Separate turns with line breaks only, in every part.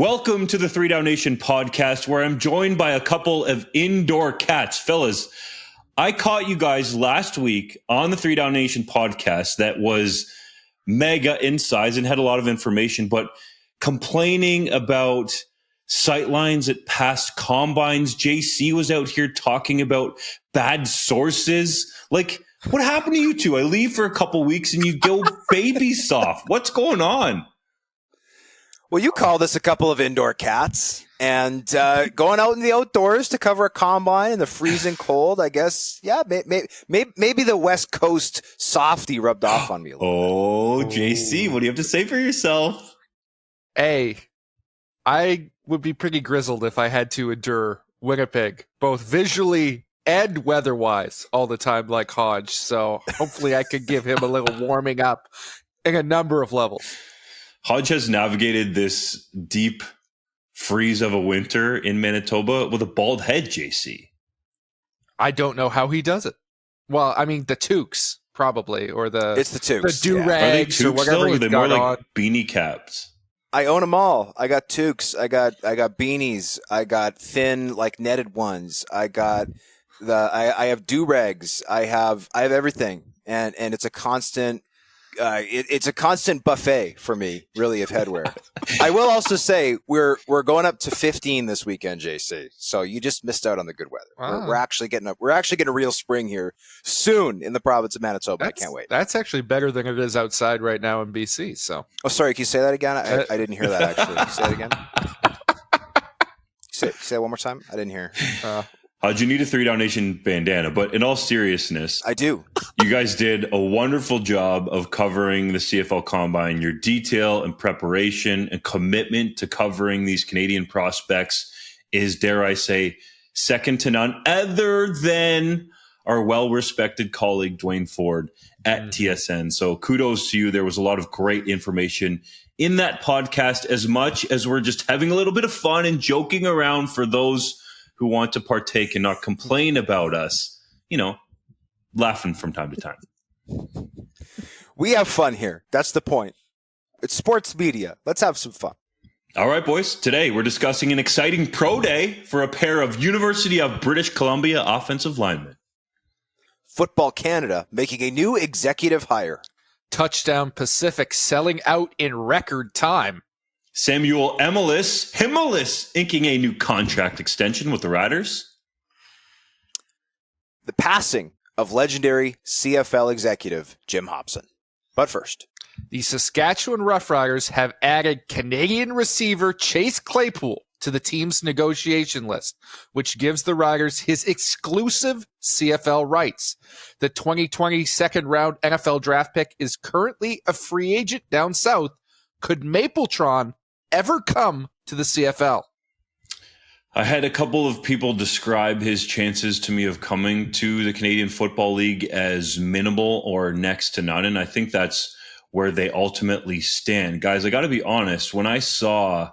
Welcome to the 3 Down Nation podcast, where I'm joined by a couple of indoor cats. Fellas, I caught you guys last week on the 3 Down Nation podcast that was mega in size and had a lot of information, but complaining about sightlines at past combines. JC was out here talking about bad sources. Like, what happened to you two? I leave for a couple weeks and you go baby soft. What's going on?
Well, you call this a couple of indoor cats and going out in the outdoors to cover a combine in the freezing cold, I guess. Yeah, maybe the West Coast softy rubbed off on me a little bit.
JC, what do you have to say for yourself?
Hey, I would be pretty grizzled if I had to endure Winnipeg, both visually and weather-wise, all the time like Hodge. So hopefully I could give him a little warming up in a number of levels.
Hodge has navigated this deep freeze of a winter in Manitoba with a bald head, JC.
I don't know how he does it. Well, I mean, the toques, probably, or
it's the toques.
The do-rags or whatever he's
They're
got
more like
on.
Beanie caps.
I own them all. I got toques. I got beanies. I got thin, like netted ones. I have do-rags. I have everything. And it's a constant, it's a constant buffet for me, really, of headwear. I will also say we're going up to 15 this weekend, JC. So you just missed out on the good weather.
Wow.
We're actually getting a real spring here soon in the province of Manitoba. I can't wait.
That's actually better than it is outside right now in BC. So,
oh, sorry. Can you say that again? I didn't hear that actually. Can you say it again? Say it one more time. I didn't hear.
Hodge, you need a 3 Down Nation bandana, but in all seriousness,
I do.
You guys did a wonderful job of covering the CFL Combine. Your detail and preparation and commitment to covering these Canadian prospects is, dare I say, second to none, other than our well-respected colleague Dwayne Ford at TSN. So kudos to you. There was a lot of great information in that podcast, as much as we're just having a little bit of fun and joking around for those who want to partake and not complain about us, laughing from time to time.
We have fun here. That's the point. It's sports media. Let's have some fun.
All right, boys. Today we're discussing an exciting pro day for a pair of University of British Columbia offensive linemen.
Football Canada making a new executive hire.
Touchdown Pacific selling out in record time.
Samuel Himmelis inking a new contract extension with the Riders.
The passing of legendary CFL executive Jim Hopson. But first,
the Saskatchewan Roughriders have added Canadian receiver Chase Claypool to the team's negotiation list, which gives the Riders his exclusive CFL rights. The 2020 second-round NFL draft pick is currently a free agent down south. Could Mapletron ever come to the CFL?
I had a couple of people describe his chances to me of coming to the Canadian Football League as minimal or next to none, and I think that's where they ultimately stand. Guys, I got to be honest, when I saw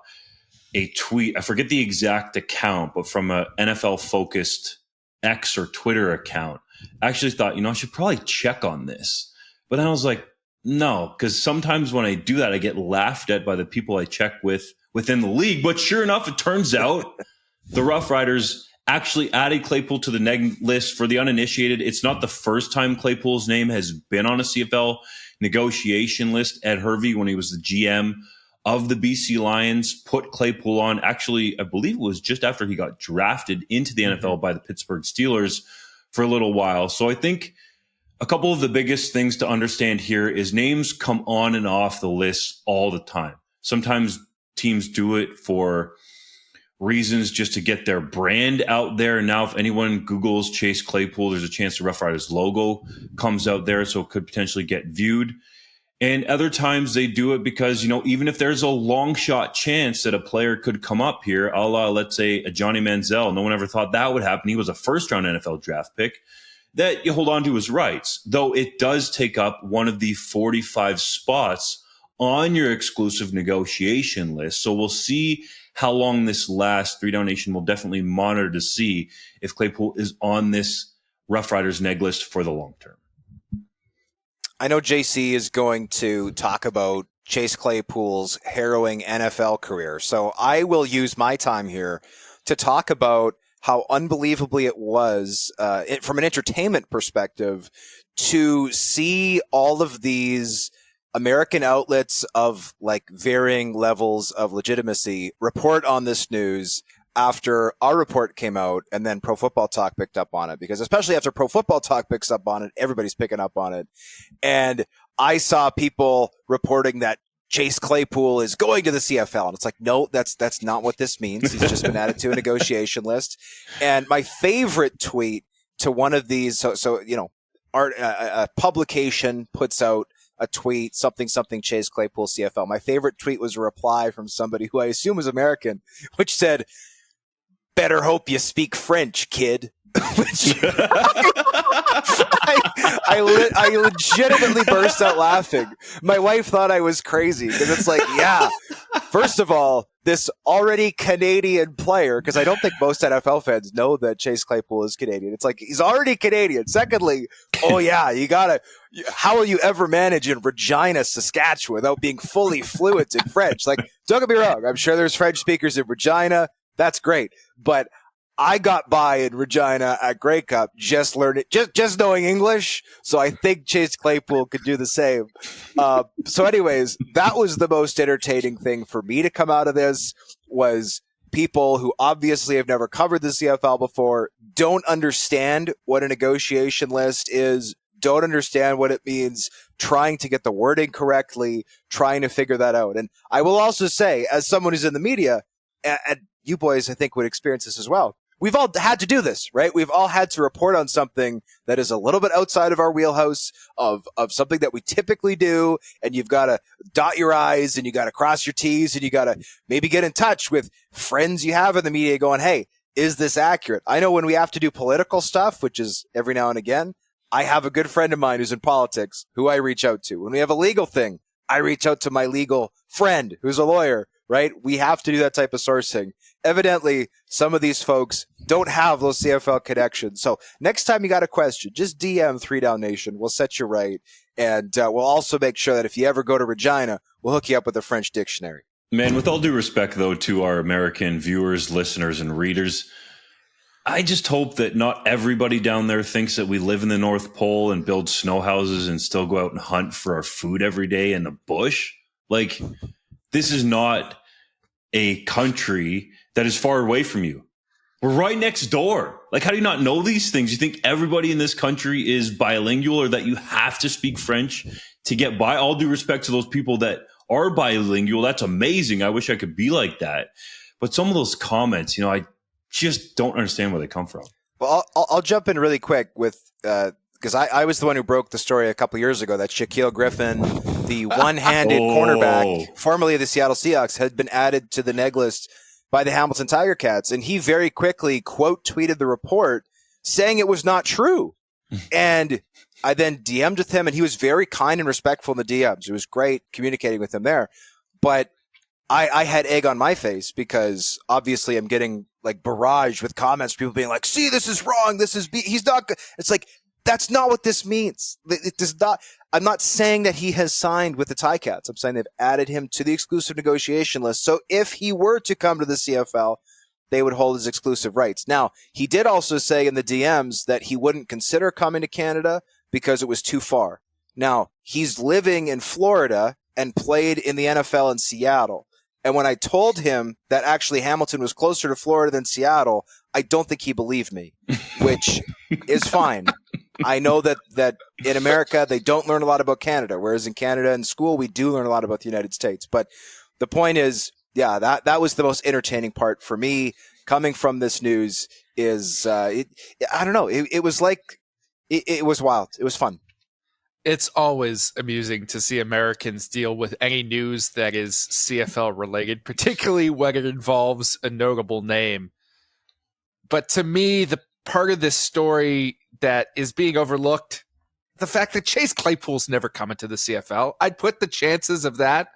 a tweet, I forget the exact account, but from a NFL-focused X or Twitter account, I actually thought, I should probably check on this. But then I was like, no, because sometimes when I do that, I get laughed at by the people I check with within the league. But sure enough, it turns out the Rough Riders actually added Claypool to the neg list. For the uninitiated, it's not the first time Claypool's name has been on a CFL negotiation list. Ed Hervey, when he was the GM of the BC Lions, put Claypool on. Actually, I believe it was just after he got drafted into the NFL by the Pittsburgh Steelers for a little while. So I think a couple of the biggest things to understand here is names come on and off the list all the time. Sometimes teams do it for reasons just to get their brand out there. And now if anyone Googles Chase Claypool, there's a chance the Rough Riders logo comes out there, so it could potentially get viewed. And other times they do it because, even if there's a long shot chance that a player could come up here, a la, let's say, a Johnny Manziel, no one ever thought that would happen. He was a first-round NFL draft pick, that you hold on to his rights, though it does take up one of the 45 spots on your exclusive negotiation list. So we'll see how long this lasts. 3 Down Nation will definitely monitor to see if Claypool is on this Rough Riders neg list for the long term.
I know JC is going to talk about Chase Claypool's harrowing NFL career. So I will use my time here to talk about how unbelievably it was, from an entertainment perspective, to see all of these American outlets of like varying levels of legitimacy report on this news after our report came out, and then Pro Football Talk picked up on it, because especially after Pro Football Talk picks up on it, everybody's picking up on it. And I saw people reporting that Chase Claypool is going to the CFL. And it's like, no, that's not what this means. He's just been added to a negotiation list. And my favorite tweet to one of these, so you know, a publication puts out a tweet, something Chase Claypool CFL. My favorite tweet was a reply from somebody who I assume is American, which said, "Better hope you speak French, kid." Which I legitimately burst out laughing. My wife thought I was crazy, because it's like, yeah, first of all, this already Canadian player, because I don't think most NFL fans know that Chase Claypool is Canadian. It's like, he's already Canadian. Secondly, oh yeah, how will you ever manage in Regina, Saskatchewan without being fully fluent in French? Like, don't get me wrong, I'm sure there's French speakers in Regina. That's great. But I got by in Regina at Grey Cup just knowing English. So I think Chase Claypool could do the same. So anyways, that was the most entertaining thing for me to come out of this, was people who obviously have never covered the CFL before, don't understand what a negotiation list is, don't understand what it means, trying to get the wording correctly, trying to figure that out. And I will also say, as someone who's in the media, and you boys I think would experience this as well, we've all had to do this, right? We've all had to report on something that is a little bit outside of our wheelhouse of something that we typically do. And you've got to dot your I's and you got to cross your T's, and you got to maybe get in touch with friends you have in the media going, hey, is this accurate? I know when we have to do political stuff, which is every now and again, I have a good friend of mine who's in politics who I reach out to. When we have a legal thing, I reach out to my legal friend who's a lawyer, right? We have to do that type of sourcing. Evidently, some of these folks don't have those CFL connections. So next time you got a question, just DM 3 Down Nation. We'll set you right. And we'll also make sure that if you ever go to Regina, we'll hook you up with a French dictionary.
Man, with all due respect, though, to our American viewers, listeners, and readers, I just hope that not everybody down there thinks that we live in the North Pole and build snow houses and still go out and hunt for our food every day in the bush. Like, this is not a country that is far away from you. We're right next door. Like, how do you not know these things? You think everybody in this country is bilingual, or that you have to speak French to get by? All due respect to those people that are bilingual. That's amazing. I wish I could be like that. But some of those comments, you know, I just don't understand where they come from.
Well, I'll jump in really quick with, because I was the one who broke the story a couple years ago that Shaquille Griffin, the one-handed cornerback, formerly of the Seattle Seahawks, had been added to the neg list by the Hamilton Tiger Cats. And he very quickly quote tweeted the report saying it was not true. And I then DM'd with him, and he was very kind and respectful in the DMs. It was great communicating with him there. But I had egg on my face, because obviously I'm getting like barraged with comments, people being like, see, this is wrong. He's not good. It's like, that's not what this means. It does not. I'm not saying that he has signed with the Ticats. I'm saying they've added him to the exclusive negotiation list. So if he were to come to the CFL, they would hold his exclusive rights. Now, he did also say in the DMs that he wouldn't consider coming to Canada because it was too far. Now, he's living in Florida and played in the NFL in Seattle. And when I told him that actually Hamilton was closer to Florida than Seattle, I don't think he believed me, which is fine. I know that in America, they don't learn a lot about Canada, whereas in Canada in school, we do learn a lot about the United States. But the point is, yeah, that was the most entertaining part for me coming from this news is, I don't know. It was like, it was wild. It was fun.
It's always amusing to see Americans deal with any news that is CFL related, particularly when it involves a notable name. But to me, the part of this story that is being overlooked, the fact that Chase Claypool's never coming to the CFL, I'd put the chances of that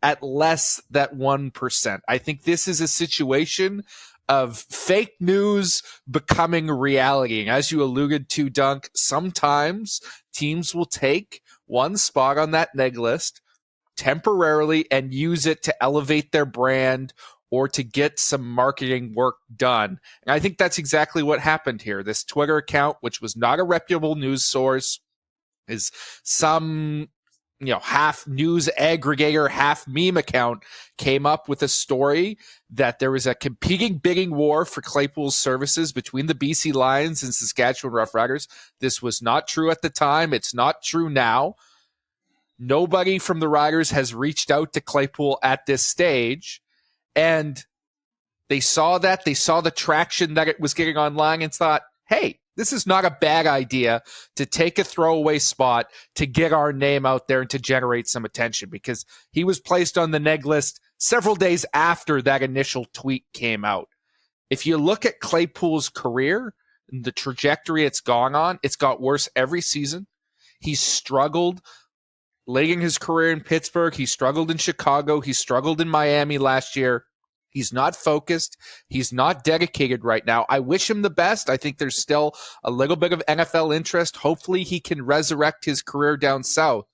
at less than 1%. I think this is a situation of fake news becoming reality. And as you alluded to, Dunk, sometimes teams will take one spot on that neg list, temporarily and use it to elevate their brand or to get some marketing work done. And I think that's exactly what happened here. This Twitter account, which was not a reputable news source, is some half news aggregator, half meme account, came up with a story that there was a competing bidding war for Claypool's services between the BC Lions and Saskatchewan Roughriders. This was not true at the time. It's not true now. Nobody from the Riders has reached out to Claypool at this stage. And they saw that. They saw the traction that it was getting online and thought, hey, this is not a bad idea to take a throwaway spot to get our name out there and to generate some attention, because he was placed on the neg list several days after that initial tweet came out. If you look at Claypool's career and the trajectory it's gone on, it's got worse every season. He's struggled late in his career in Pittsburgh. He struggled in Chicago. He struggled in Miami last year. He's not focused. He's not dedicated right now. I wish him the best. I think there's still a little bit of NFL interest. Hopefully he can resurrect his career down south.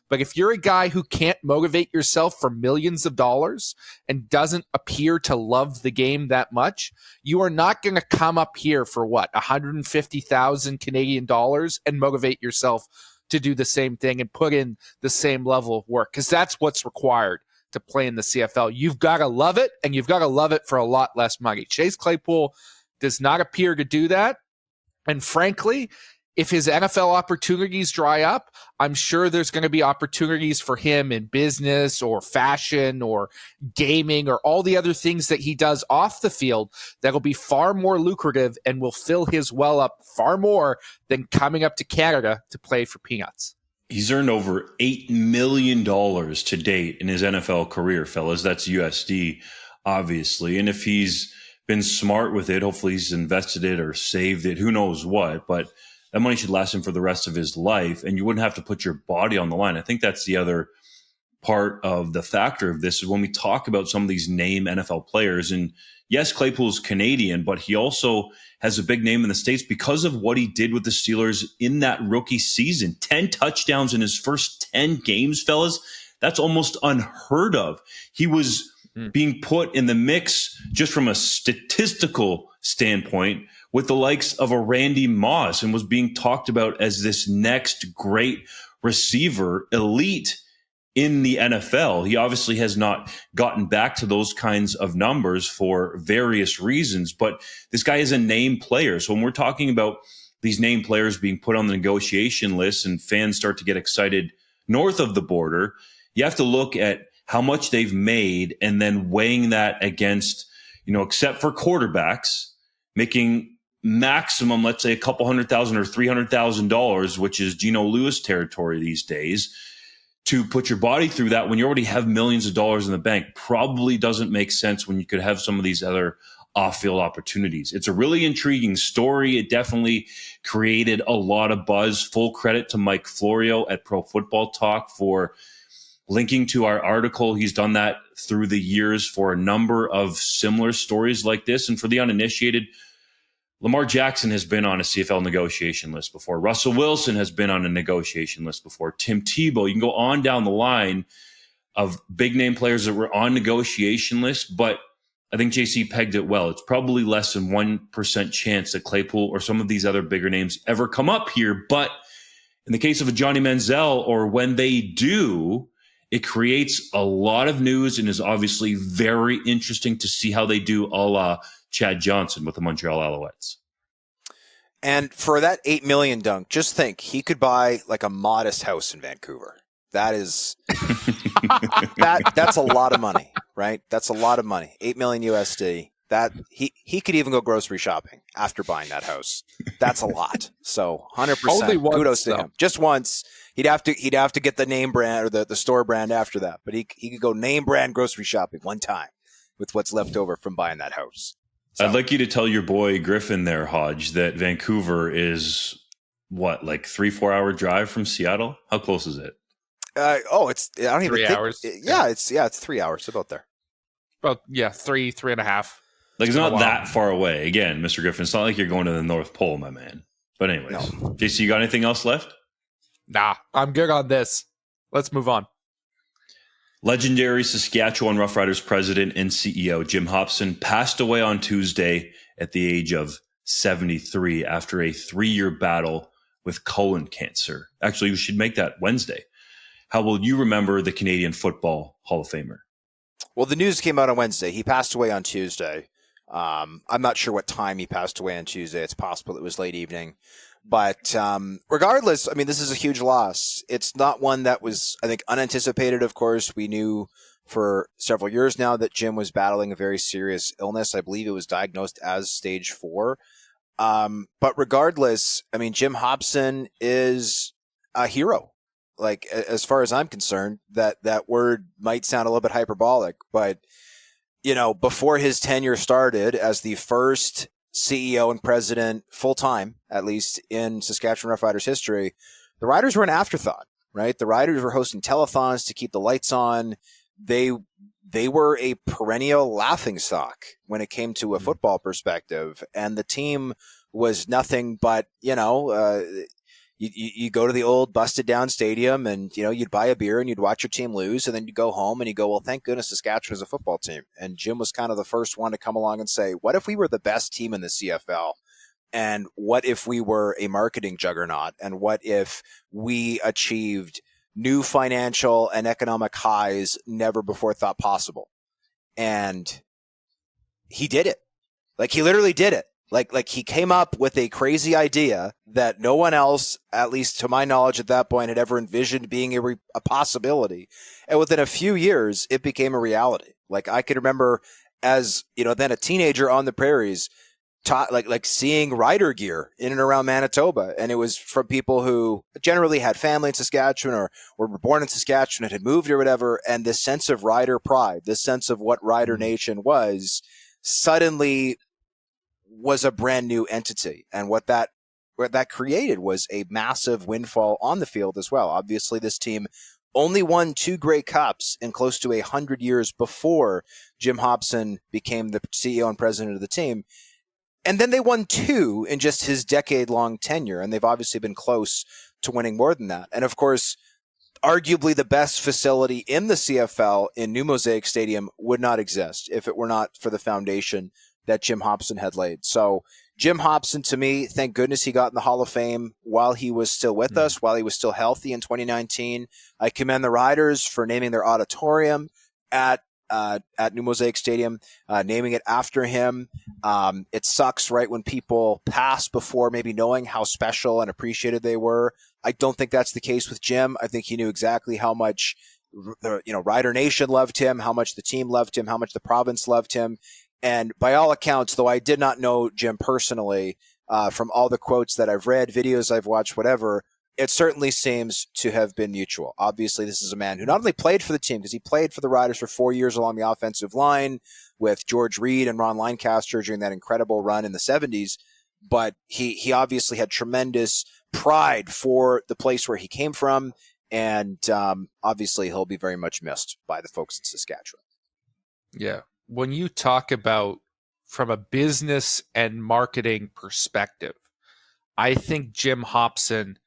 But if you're a guy who can't motivate yourself for millions of dollars and doesn't appear to love the game that much, you are not going to come up here for 150,000 Canadian dollars and motivate yourself to do the same thing and put in the same level of work, because that's what's required to play in the CFL. You've got to love it, and you've got to love it for a lot less money. Chase Claypool does not appear to do that. And frankly, if his NFL opportunities dry up, I'm sure there's going to be opportunities for him in business or fashion or gaming or all the other things that he does off the field that'll be far more lucrative and will fill his well up far more than coming up to Canada to play for peanuts.
He's earned over $8 million to date in his NFL career, fellas. That's USD, obviously. And if he's been smart with it, hopefully he's invested it or saved it, who knows what. But that money should last him for the rest of his life, and you wouldn't have to put your body on the line. I think that's the other part of the factor of this is when we talk about some of these name NFL players. And yes, Claypool's Canadian, but he also has a big name in the States because of what he did with the Steelers in that rookie season. 10 touchdowns in his first 10 games, fellas. That's almost unheard of. He was being put in the mix just from a statistical standpoint with the likes of a Randy Moss and was being talked about as this next great receiver, elite in the NFL. He obviously has not gotten back to those kinds of numbers for various reasons, but this guy is a name player. So when we're talking about these name players being put on the negotiation list and fans start to get excited north of the border, you have to look at how much they've made and then weighing that against, except for quarterbacks, making maximum, let's say a couple $100,000 or $300,000, which is Geno Lewis territory these days. To put your body through that when you already have millions of dollars in the bank probably doesn't make sense when you could have some of these other off-field opportunities. It's a really intriguing story. It definitely created a lot of buzz. Full credit to Mike Florio at Pro Football Talk for linking to our article. He's done that through the years for a number of similar stories like this. And for the uninitiated, Lamar Jackson has been on a CFL negotiation list before. Russell Wilson has been on a negotiation list before. Tim Tebow. You can go on down the line of big name players that were on negotiation lists, but I think JC pegged it well. It's probably less than 1% chance that Claypool or some of these other bigger names ever come up here. But in the case of a Johnny Manziel, or when they do, it creates a lot of news and is obviously very interesting to see how they do a la Chad Johnson with the Montreal Alouettes.
And for that $8 million, Dunk, just think he could buy like a modest house in Vancouver. That is that's a lot of money, right? That's a lot of money. 8 million USD. That he could even go grocery shopping after buying that house. That's a lot. So 100% kudos to him. Just once. He'd have to get the name brand or the store brand after that. But he could go name brand grocery shopping one time with what's left over from buying that house. So.
I'd like you to tell your boy Griffin there, Hodge, that Vancouver is like 3-4 hour drive from Seattle. How close is it?
It's I don't even
3
think,
hours.
It's 3 hours, about there.
About 3.5.
Like it's not that far away. Again, Mr. Griffin, it's not like you're going to the North Pole, my man. But anyways, no. JC, you got anything else left?
Nah, I'm good on this. Let's move on.
Legendary Saskatchewan Roughriders president and CEO Jim Hopson passed away on Tuesday at the age of 73 after a 3-year battle with colon cancer. Actually, we should make that Wednesday. How will you remember the Canadian Football Hall of Famer?
Well, the news came out on Wednesday. He passed away on Tuesday. I'm not sure what time he passed away on Tuesday. It's possible it was late evening. But regardless, I mean, this is a huge loss. It's not one that was, I think, unanticipated, of course. We knew for several years now that Jim was battling a very serious illness. I believe it was diagnosed as stage 4. But regardless, I mean, Jim Hopson is a hero. Like, as far as I'm concerned, that word might sound a little bit hyperbolic, but, you know, before his tenure started as the first CEO and president full-time, at least in Saskatchewan Roughriders history, the Riders were an afterthought, right? The Riders were hosting telethons to keep the lights on. They were a perennial laughingstock when it came to a football perspective, and the team was nothing but, you go to the old busted down stadium and, you know, you'd buy a beer and you'd watch your team lose, and then you go home and you go, well, thank goodness Saskatchewan is a football team. And Jim was kind of the first one to come along and say, what if we were the best team in the CFL? And what if we were a marketing juggernaut? And what if we achieved new financial and economic highs never before thought possible? And he did it. Like, he literally did it. Like he came up with a crazy idea that no one else, at least to my knowledge at that point, had ever envisioned being a possibility. And within a few years, it became a reality. Like, I can remember as, you know, then a teenager on the prairies, like seeing rider gear in and around Manitoba. And it was from people who generally had family in Saskatchewan or were born in Saskatchewan and had moved or whatever. And this sense of rider pride, this sense of what Rider Nation was, suddenly was a brand new entity. And what that created was a massive windfall on the field as well. Obviously, this team only won 2 Grey Cups in close to 100 years before Jim Hopson became the CEO and president of the team. And then they won 2 in just his decade-long tenure. And they've obviously been close to winning more than that. And of course, arguably the best facility in the CFL in New Mosaic Stadium would not exist if it were not for the foundation that Jim Hopson had laid. So Jim Hopson, to me, thank goodness he got in the Hall of Fame while he was still with us, while he was still healthy in 2019. I commend the Riders for naming their auditorium at New Mosaic Stadium, naming it after him. It sucks, right, when people pass before maybe knowing how special and appreciated they were. I don't think that's the case with Jim. I think he knew exactly how much Rider Nation loved him, how much the team loved him, how much the province loved him. And by all accounts, though I did not know Jim personally, from all the quotes that I've read, videos I've watched, whatever, it certainly seems to have been mutual. Obviously, this is a man who not only played for the team, because he played for the Riders for 4 years along the offensive line with George Reed and Ron Lancaster during that incredible run in the 70s, but he obviously had tremendous pride for the place where he came from, and obviously he'll be very much missed by the folks in Saskatchewan.
Yeah. When you talk about from a business and marketing perspective, I think Jim Hopson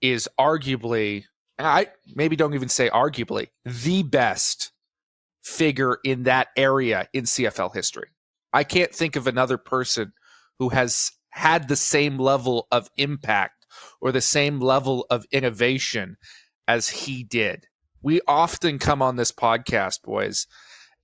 is arguably, and I maybe don't even say arguably, the best figure in that area in CFL history. I can't think of another person who has had the same level of impact or the same level of innovation as he did. We often come on this podcast, boys,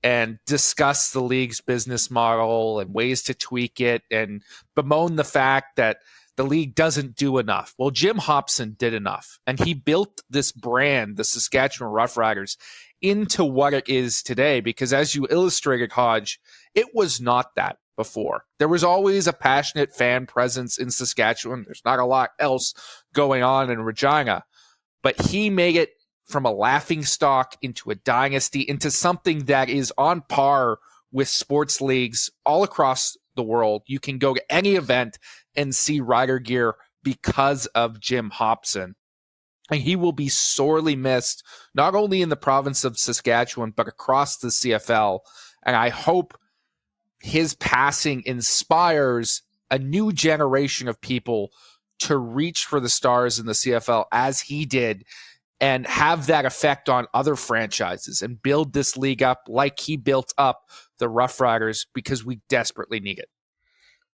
and discuss the league's business model and ways to tweak it and bemoan the fact that the league doesn't do enough. Well, Jim Hopson did enough, and he built this brand, the Saskatchewan Roughriders, into what it is today, because as you illustrated, Hodge, it was not that before. There was always a passionate fan presence in Saskatchewan. There's not a lot else going on in Regina, but he made it from a laughingstock into a dynasty, into something that is on par with sports leagues all across the world. You can go to any event and see rider gear because of Jim Hopson. And he will be sorely missed, not only in the province of Saskatchewan, but across the CFL. And I hope his passing inspires a new generation of people to reach for the stars in the CFL as he did and have that effect on other franchises and build this league up like he built up the Roughriders, because we desperately need it.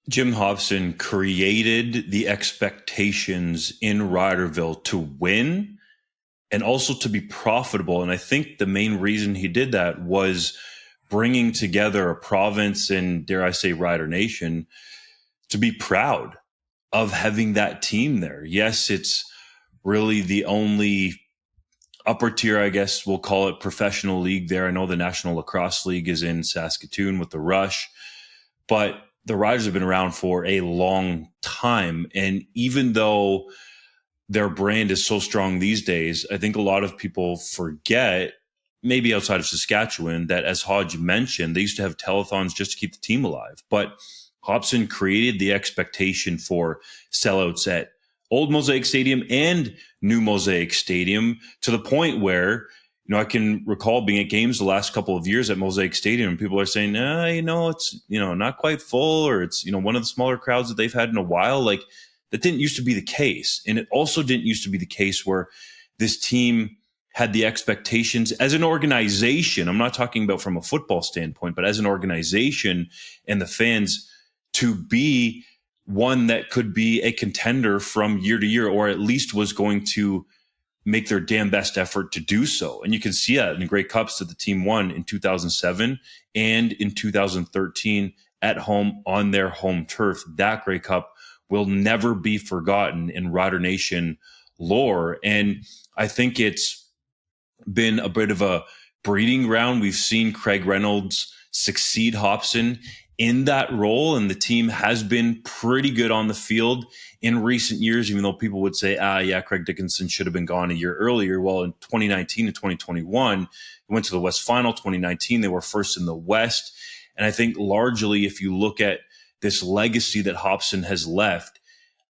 Jim Hopson created the expectations in Riderville to win and also to be profitable. And I think the main reason he did that was bringing together a province and, dare I say, Rider Nation to be proud of having that team there. Yes, it's really the only upper tier, I guess we'll call it, professional league there. I know the National Lacrosse League is in Saskatoon with the Rush, but the Riders have been around for a long time. And even though their brand is so strong these days, I think a lot of people forget, maybe outside of Saskatchewan, that as Hodge mentioned, they used to have telethons just to keep the team alive. But Hopson created the expectation for sellouts at Old Mosaic Stadium and New Mosaic Stadium, to the point where, I can recall being at games the last couple of years at Mosaic Stadium, and people are saying, it's, not quite full, or it's, one of the smaller crowds that they've had in a while. Like, that didn't used to be the case. And it also didn't used to be the case where this team had the expectations as an organization. I'm not talking about from a football standpoint, but as an organization and the fans, to be one that could be a contender from year to year, or at least was going to make their damn best effort to do so. And you can see that in the Grey Cups that the team won in 2007 and in 2013 at home on their home turf. That Grey Cup will never be forgotten in Rider Nation lore. And I think it's been a bit of a breeding ground. We've seen Craig Reynolds succeed Hopson in that role, and the team has been pretty good on the field in recent years, even though people would say, Craig Dickinson should have been gone a year earlier. Well, in 2019 and 2021, they went to the West Final. 2019, they were first in the West. And I think largely, if you look at this legacy that Hopson has left,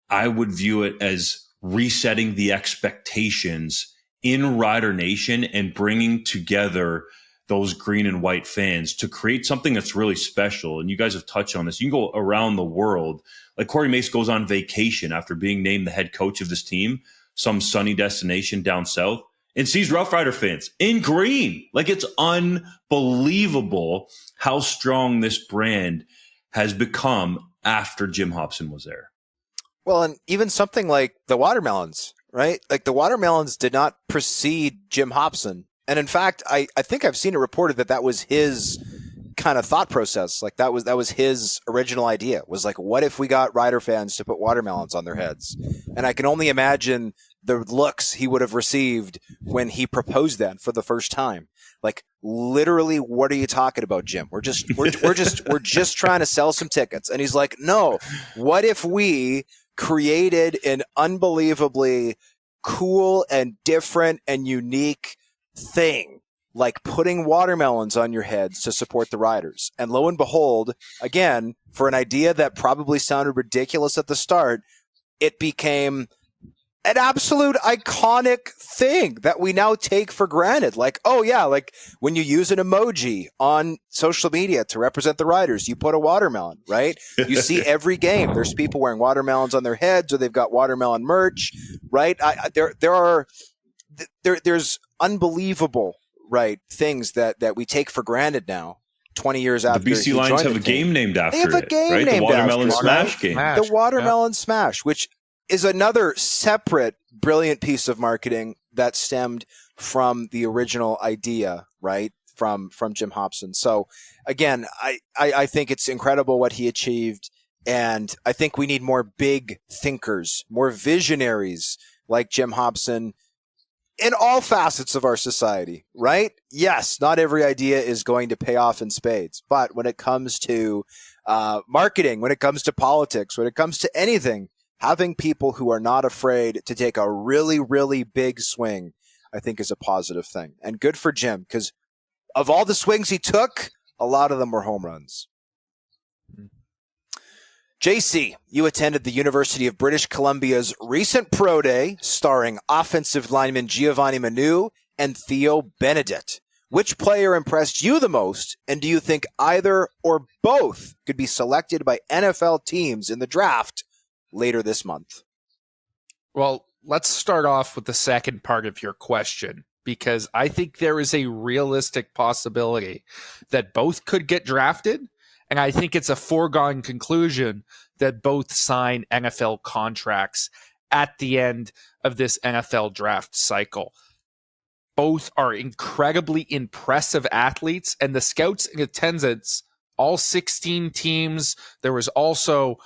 I would view it as resetting the expectations in Rider Nation and bringing together those green and white fans to create something that's really special. And you guys have touched on this. You can go around the world. Like Corey Mace goes on vacation after being named the head coach of this team, some sunny destination down south, and sees Rough Rider fans in green. Like, it's unbelievable how strong this brand has become after Jim Hopson was there.
Well, and even something like the Watermelons, right? Like, the Watermelons did not precede Jim Hopson. And in fact, I think I've seen it reported that was his kind of thought process. Like, that was his original idea, was like, what if we got Rider fans to put watermelons on their heads? And I can only imagine the looks he would have received when he proposed that for the first time. Like, literally, what are you talking about, Jim? We're just trying to sell some tickets. And he's like, no, what if we created an unbelievably cool and different and unique thing, like putting watermelons on your heads to support the Riders? And lo and behold, again, for an idea that probably sounded ridiculous at the start, it became an absolute iconic thing that we now take for granted. Like, oh yeah, like when you use an emoji on social media to represent the Riders, you put a watermelon, right? You see every game, there's people wearing watermelons on their heads, or they've got watermelon merch, right? There's unbelievable, right, things that we take for granted now. 20 years after
the BC Lions have a game named after it.
They have a game
right?
named
the Watermelon
after
Smash game.
The Watermelon Smash, which is another separate brilliant piece of marketing that stemmed from the original idea, right, from Jim Hopson. So again, I think it's incredible what he achieved, and I think we need more big thinkers, more visionaries like Jim Hopson in all facets of our society, right? Yes, not every idea is going to pay off in spades, but when it comes to marketing, when it comes to politics, when it comes to anything, having people who are not afraid to take a really, really big swing, I think, is a positive thing. And good for Jim, because of all the swings he took, a lot of them were home runs. JC, you attended the University of British Columbia's recent Pro Day starring offensive lineman Giovanni Manu and Theo Benedet. Which player impressed you the most, and do you think either or both could be selected by NFL teams in the draft later this month?
Well, let's start off with the second part of your question, because I think there is a realistic possibility that both could get drafted, and I think it's a foregone conclusion that both sign NFL contracts at the end of this NFL draft cycle. Both are incredibly impressive athletes, and the scouts in attendance, all 16 teams. There was also,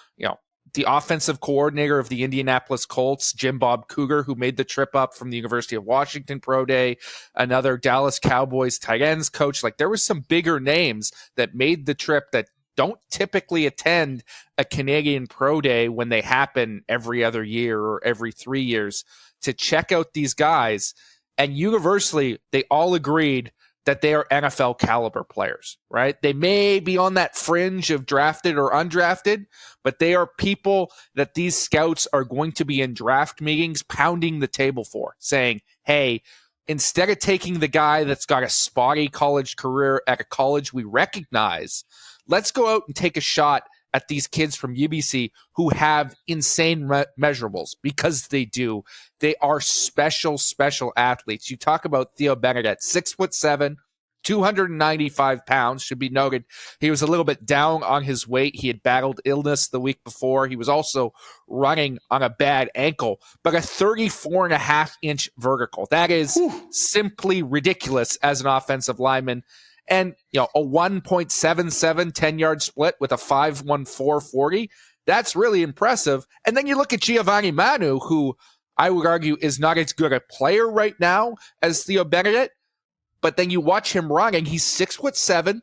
the offensive coordinator of the Indianapolis Colts, Jim Bob Cougar, who made the trip up from the University of Washington Pro Day, another Dallas Cowboys tight ends coach. Like, there was some bigger names that made the trip that don't typically attend a Canadian Pro Day when they happen every other year or every 3 years to check out these guys. And universally, they all agreed that they are NFL caliber players, right? They may be on that fringe of drafted or undrafted, but they are people that these scouts are going to be in draft meetings pounding the table for, saying, hey, instead of taking the guy that's got a spotty college career at a college we recognize, let's go out and take a shot at these kids from UBC who have insane measurables, because they do. They are special athletes. You talk about Theo Benedet, 6'7", 295 pounds. Should be noted, he was a little bit down on his weight. He had battled illness the week before. He was also running on a bad ankle, but a 34.5-inch vertical. That is simply ridiculous as an offensive lineman. And, a 1.77 10-yard split with a 5.14 40, that's really impressive. And then you look at Giovanni Manu, who I would argue is not as good a player right now as Theo Benedet, but then you watch him running. He's 6'7",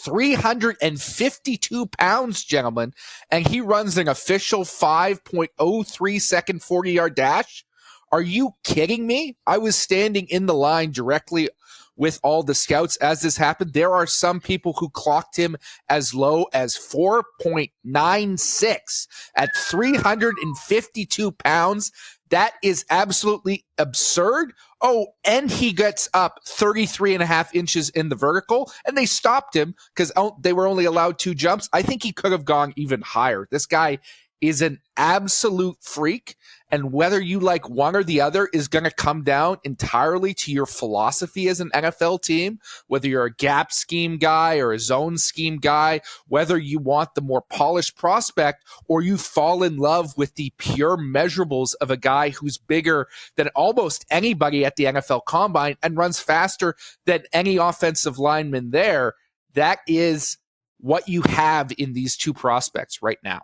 352 pounds, gentlemen, and he runs an official 5.03 second 40-yard dash. Are you kidding me? I was standing in the line directly with all the scouts as this happened. There are some people who clocked him as low as 4.96 at 352 pounds. That is absolutely absurd. Oh, and he gets up 33.5 inches in the vertical, and they stopped him because they were only allowed 2 jumps. I think he could have gone even higher. This guy is an absolute freak, and whether you like one or the other is going to come down entirely to your philosophy as an NFL team, whether you're a gap scheme guy or a zone scheme guy, whether you want the more polished prospect or you fall in love with the pure measurables of a guy who's bigger than almost anybody at the NFL Combine and runs faster than any offensive lineman there. That is what you have in these two prospects right now.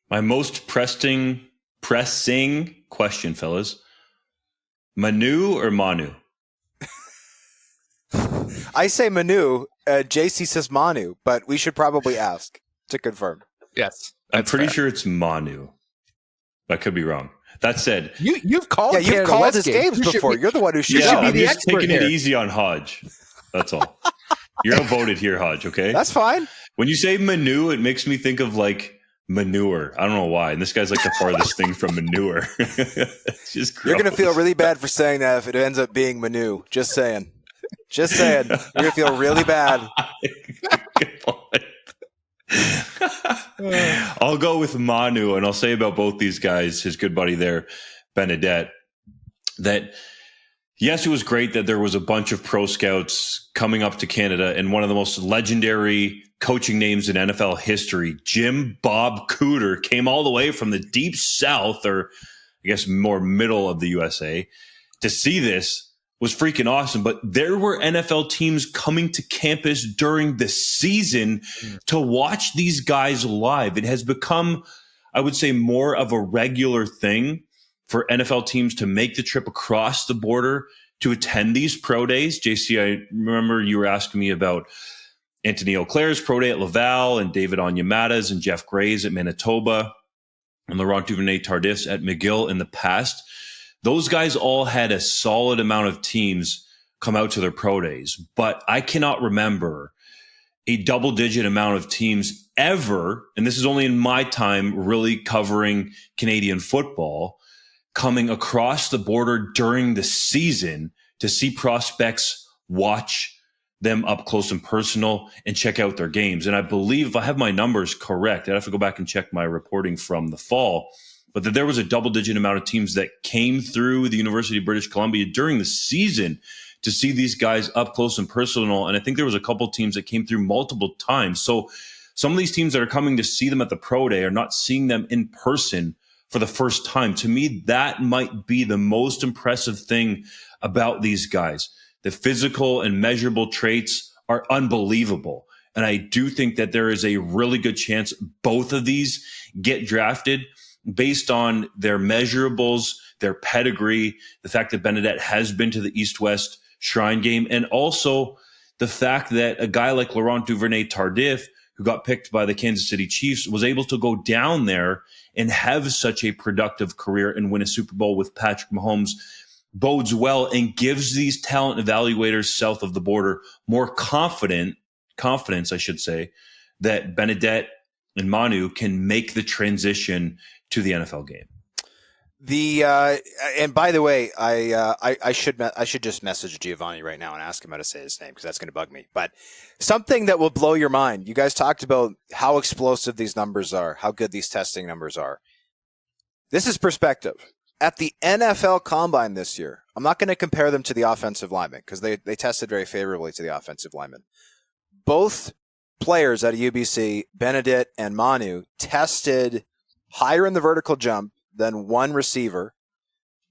My most pressing question, fellas. Manu or Manu?
I say Manu. JC says Manu, but we should probably ask to confirm.
Yes.
I'm pretty sure it's Manu. I could be wrong. That said,
you've called
his games before. You're the one who should.
I'm just taking it easy on Hodge. That's all. You're outvoted here, Hodge. Okay,
that's fine.
When you say Manu, it makes me think of like manure. I don't know why. And this guy's like the farthest thing from manure. It's just gross.
You're going to feel really bad for saying that if it ends up being Manu. Just saying. Just saying. You're going to feel really bad.
I'll go with Manu, and I'll say about both these guys, his good buddy there, Benedet, that yes, it was great that there was a bunch of pro scouts coming up to Canada, and one of the most legendary coaching names in NFL history, Jim Bob Cougar, came all the way from the deep south, or I guess more middle of the USA, to see this. Was freaking awesome. But there were NFL teams coming to campus during the season to watch these guys live. It has become, I would say, more of a regular thing for NFL teams to make the trip across the border to attend these pro days. JC, I remember you were asking me about Anthony Auclair's pro day at Laval and David Onyemata's and Jeff Gray's at Manitoba and Laurent Duvernay-Tardif's at McGill in the past. Those guys all had a solid amount of teams come out to their pro days, but I cannot remember a double-digit amount of teams ever, and this is only in my time really covering Canadian football, coming across the border during the season to see prospects, watch them up close and personal, and check out their games. And I believe, if I have my numbers correct, I'd have to go back and check my reporting from the fall, but that there was a double-digit amount of teams that came through the University of British Columbia during the season to see these guys up close and personal. And I think there was a couple teams that came through multiple times. So some of these teams that are coming to see them at the Pro Day are not seeing them in person for the first time. To me, that might be the most impressive thing about these guys. The physical and measurable traits are unbelievable. And I do think that there is a really good chance both of these get drafted based on their measurables, their pedigree, the fact that Benedet has been to the East-West Shrine Game, and also the fact that a guy like Laurent Duvernay-Tardif, who got picked by the Kansas City Chiefs, was able to go down there and have such a productive career and win a Super Bowl with Patrick Mahomes bodes well and gives these talent evaluators south of the border more confidence, I should say, that Benedet and Manu can make the transition to the NFL game.
And by the way, I should just message Giovanni right now and ask him how to say his name, because that's going to bug me. But something that will blow your mind. You guys talked about how explosive these numbers are, how good these testing numbers are. This is perspective. At the NFL Combine this year, I'm not going to compare them to the offensive linemen because they tested very favorably to the offensive linemen. Both players at UBC, Benedet and Manu, tested higher in the vertical jump than one receiver,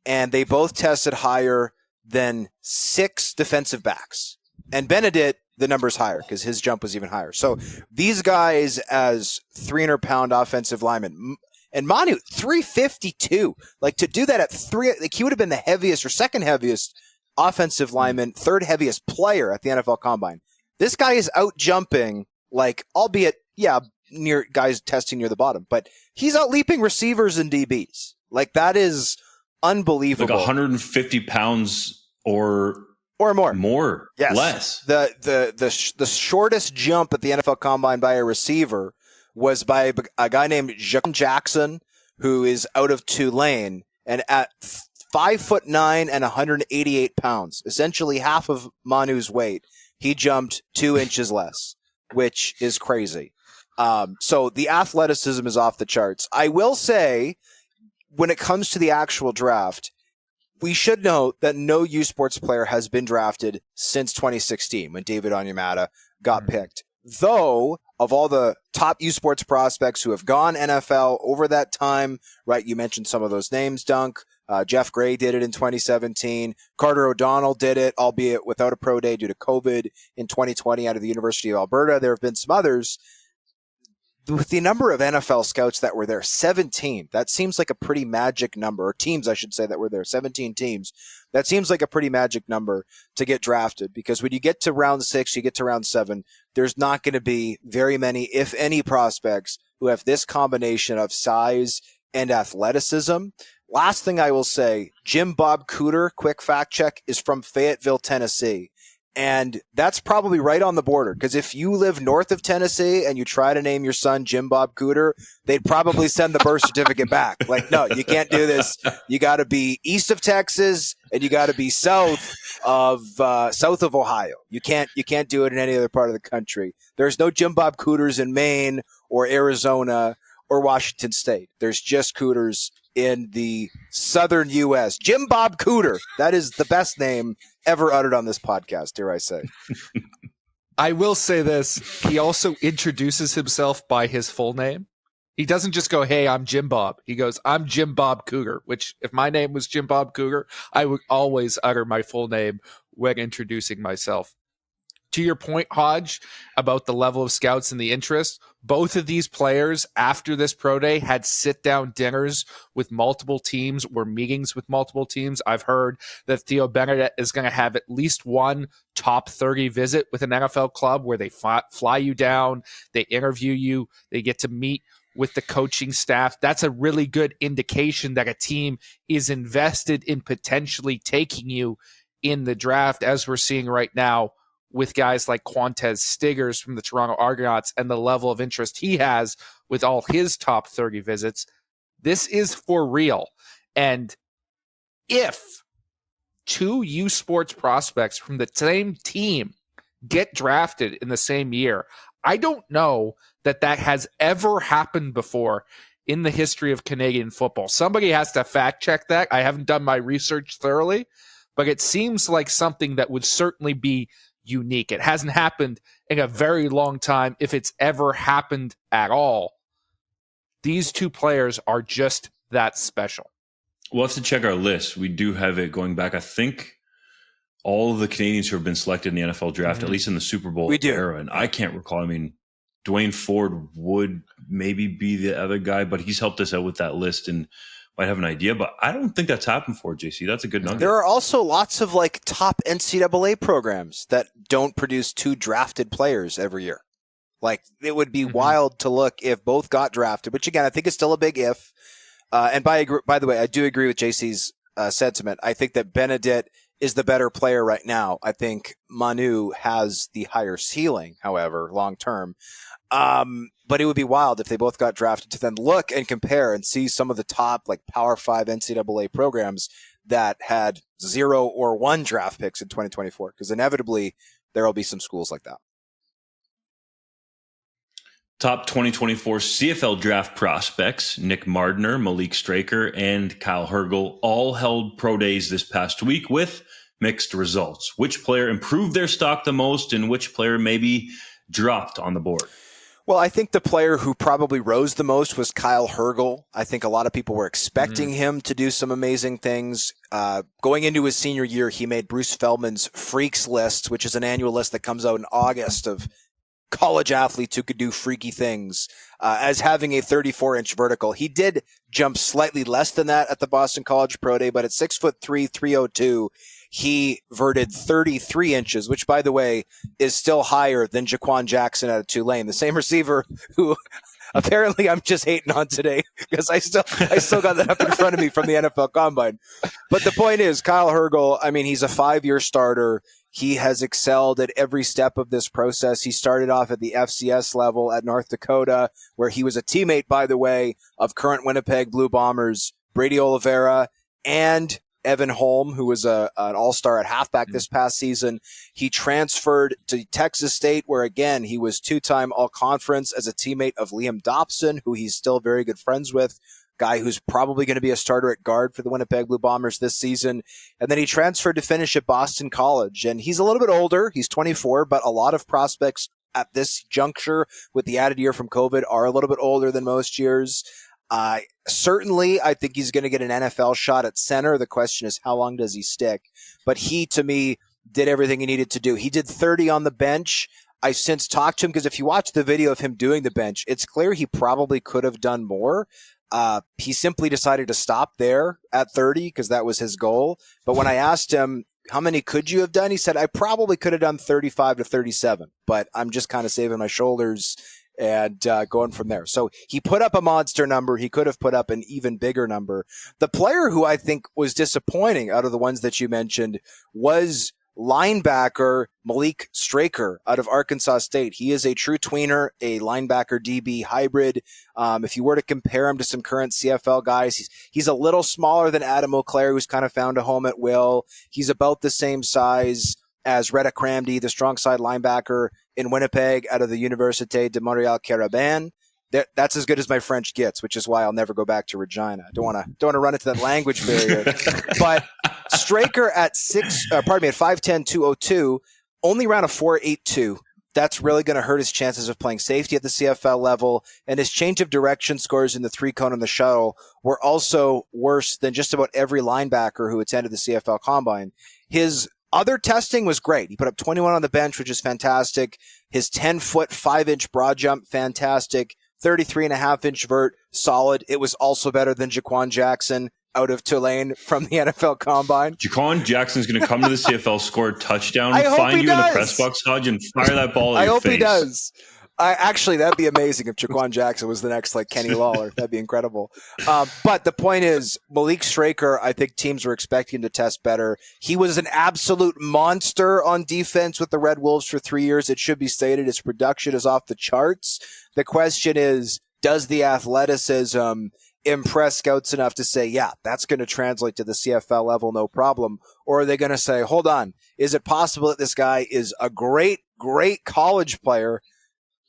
and they both tested higher than 6 defensive backs. And Benedet, the number's higher because his jump was even higher. So these guys as 300-pound offensive linemen, and Manu, 352. Like, to do that at 3, like, he would have been the heaviest or second heaviest offensive lineman, third heaviest player at the NFL Combine. This guy is out jumping, like, albeit, near guys testing near the bottom, but he's out leaping receivers and DBs. Like, that is unbelievable.
Like 150 pounds or
more.
More.
Yes.
Less.
The shortest jump at the NFL Combine by a receiver was by a guy named Jacques Jackson, who is out of Tulane, and at 5'9" and 188 pounds, essentially half of Manu's weight, he jumped 2 inches less, which is crazy. So the athleticism is off the charts. I will say, when it comes to the actual draft, we should note that no U Sports player has been drafted since 2016 when David Onyemata got picked. Though, of all the top U Sports prospects who have gone NFL over that time, right, you mentioned some of those names, Dunk. Jeff Gray did it in 2017. Carter O'Donnell did it, albeit without a pro day due to COVID in 2020 out of the University of Alberta. There have been some others. With the number of NFL scouts that were there, 17, that seems like a pretty magic number, or teams, I should say, that were there, 17 teams. That seems like a pretty magic number to get drafted, because when you get to round 6, you get to round 7, there's not going to be very many, if any, prospects who have this combination of size and athleticism. Last thing I will say, Jim Bob Cooter, quick fact check, is from Fayetteville, Tennessee. And that's probably right on the border, because if you live north of Tennessee and you try to name your son Jim Bob Cooter, they'd probably send the birth certificate back. Like, no, you can't do this. You got to be east of Texas and you got to be south of Ohio. You can't do it in any other part of the country. There's no Jim Bob Cooters in Maine or Arizona or Washington State. There's just Cooters in the southern U.S. Jim Bob Cooter. That is the best name ever uttered on this podcast, dare I say.
I will say this. He also introduces himself by his full name. He doesn't just go, "Hey, I'm Jim Bob." He goes, "I'm Jim Bob Cougar," which, if my name was Jim Bob Cougar, I would always utter my full name when introducing myself. To your point, Hodge, about the level of scouts and the interest, both of these players after this pro day had sit-down dinners with multiple teams or meetings with multiple teams. I've heard that Theo Benedet is going to have at least one top 30 visit with an NFL club where they fly you down, they interview you, they get to meet with the coaching staff. That's a really good indication that a team is invested in potentially taking you in the draft, as we're seeing right now with guys like Quantez Stiggers from the Toronto Argonauts and the level of interest he has with all his top 30 visits. This is for real. And if 2 U Sports prospects from the same team get drafted in the same year, I don't know that has ever happened before in the history of Canadian football. Somebody has to fact check that. I haven't done my research thoroughly, but it seems like something that would certainly be unique. It hasn't happened in a very long time, if it's ever happened at all. These two players are just that special.
We'll have to check our list. We do have it going back, I think, all of the Canadians who have been selected in the NFL draft, at least in the Super Bowl era. And I can't recall. I mean, Dwayne Ford would maybe be the other guy, but he's helped us out with that list and might have an idea. But I don't think that's happened for JC. That's a good nugget.
There are also lots of like top NCAA programs that don't produce 2 drafted players every year. Like, it would be wild to look if both got drafted, which again, I think is still a big if. And by the way, I do agree with JC's sentiment. I think that Benedet is the better player right now. I think Manu has the higher ceiling, however, long term. But it would be wild if they both got drafted to then look and compare and see some of the top like Power 5 NCAA programs that had 0 or 1 draft picks in 2024. Because inevitably there will be some schools like that.
Top 2024 CFL draft prospects, Nick Mardner, Malik Straker, and Kyle Hergel all held pro days this past week with mixed results. Which player improved their stock the most and which player maybe dropped on the board?
Well, I think the player who probably rose the most was Kyle Hergel. I think a lot of people were expecting him to do some amazing things. Going into his senior year, he made Bruce Feldman's Freaks List, which is an annual list that comes out in August of college athletes who could do freaky things, as having a 34-inch vertical. He did jump slightly less than that at the Boston College Pro Day, but at 6'3", 302, he verted 33 inches, which, by the way, is still higher than Jaquan Jackson out of Tulane, the same receiver who apparently I'm just hating on today because I still got that up in front of me from the NFL Combine. But the point is, Kyle Hergel, I mean, he's a 5-year starter. He has excelled at every step of this process. He started off at the FCS level at North Dakota, where he was a teammate, by the way, of current Winnipeg Blue Bombers Brady Oliveira and Evan Holm, who was an all-star at halfback this past season. He transferred to Texas State, where, again, he was 2-time all-conference as a teammate of Liam Dobson, who he's still very good friends with, guy who's probably going to be a starter at guard for the Winnipeg Blue Bombers this season. And then he transferred to finish at Boston College. And he's a little bit older. He's 24, but a lot of prospects at this juncture with the added year from COVID are a little bit older than most years. Certainly, I think he's going to get an NFL shot at center. The question is, how long does he stick? But he, to me, did everything he needed to do. He did 30 on the bench. I've since talked to him because if you watch the video of him doing the bench, it's clear he probably could have done more. He simply decided to stop there at 30 because that was his goal. But when I asked him, how many could you have done? He said, I probably could have done 35 to 37, but I'm just kind of saving my shoulders and going from there. So he put up a monster number. He could have put up an even bigger number. The player who I think was disappointing out of the ones that you mentioned was linebacker Malik Straker out of Arkansas State. He is a true tweener, a linebacker DB hybrid. If you were to compare him to some current CFL guys, he's a little smaller than Adam O'Clair, who's kind of found a home at will. He's about the same size as Retta Cramdy, the strong side linebacker in Winnipeg out of the Université de Montréal-Carabin. That's as good as my French gets, which is why I'll never go back to Regina. I don't want to run into that language barrier. But Straker at 5'10", 202, only ran a 4.82. That's really going to hurt his chances of playing safety at the CFL level. And his change of direction scores in the 3-cone and the shuttle were also worse than just about every linebacker who attended the CFL Combine. His other testing was great. He put up 21 on the bench, which is fantastic. His 10-foot, 5-inch broad jump, fantastic. 33.5-inch vert, solid. It was also better than Jaquan Jackson out of Tulane from the NFL Combine.
Jaquan Jackson's going to come to the CFL, score a touchdown, find you in the press box, Hodge, and fire that ball at your face.
I hope he does. Actually, that'd be amazing if Jaquan Jackson was the next like Kenny Lawler. That'd be incredible. But the point is, Malik Straker, I think teams were expecting him to test better. He was an absolute monster on defense with the Red Wolves for 3 years. It should be stated his production is off the charts. The question is, does the athleticism impress scouts enough to say, yeah, that's going to translate to the CFL level, no problem? Or are they going to say, hold on, is it possible that this guy is a great, great college player,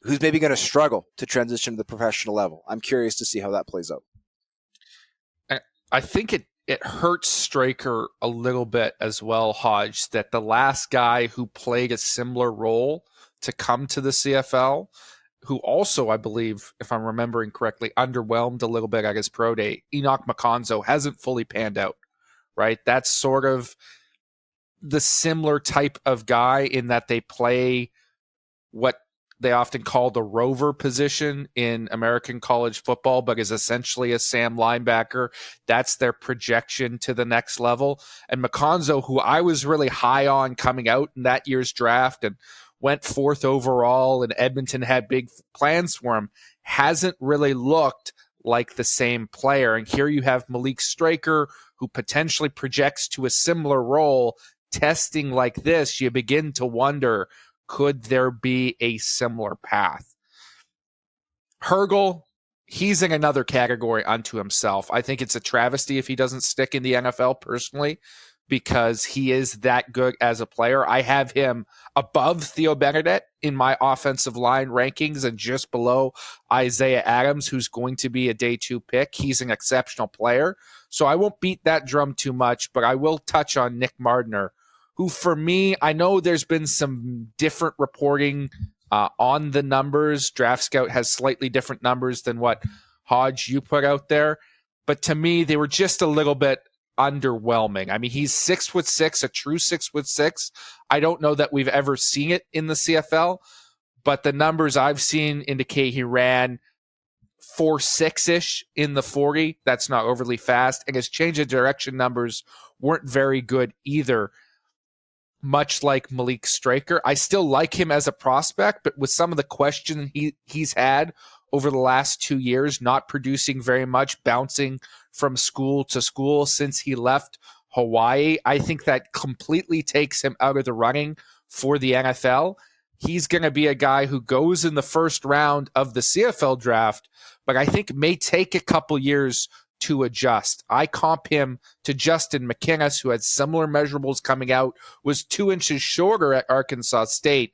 who's maybe going to struggle to transition to the professional level. I'm curious to see how that plays out.
I think it hurts Straker a little bit as well, Hodge, that the last guy who played a similar role to come to the CFL, who also, I believe, if I'm remembering correctly, underwhelmed a little bit at his pro day, Enoch McConzo, hasn't fully panned out, right? That's sort of the similar type of guy in that they play what they often call the rover position in American college football, but is essentially a Sam linebacker. That's their projection to the next level. And McConzo, who I was really high on coming out in that year's draft and went 4th overall, and Edmonton had big plans for him, hasn't really looked like the same player. And here you have Malik Straker, who potentially projects to a similar role. Testing like this, you begin to wonder, could there be a similar path? Hergel, he's in another category unto himself. I think it's a travesty if he doesn't stick in the NFL personally, because he is that good as a player. I have him above Theo Benedet in my offensive line rankings and just below Isaiah Adams, who's going to be a day 2 pick. He's an exceptional player. So I won't beat that drum too much, but I will touch on Nick Mardner, who for me, I know there's been some different reporting on the numbers. Draft Scout has slightly different numbers than what Hodge you put out there. But to me, they were just a little bit underwhelming. I mean, he's 6'6", a true 6'6". I don't know that we've ever seen it in the CFL, but the numbers I've seen indicate he ran 4.6-ish in the 40. That's not overly fast. And his change of direction numbers weren't very good either. Much like Malik Straker, I still like him as a prospect, but with some of the questions he's had over the last 2 years, not producing very much, bouncing from school to school since he left Hawaii, I think that completely takes him out of the running for the NFL. He's going to be a guy who goes in the first round of the CFL draft, but I think may take a couple years to adjust. I comp him to Justin McInnis, who had similar measurables coming out, was 2 inches shorter at Arkansas State,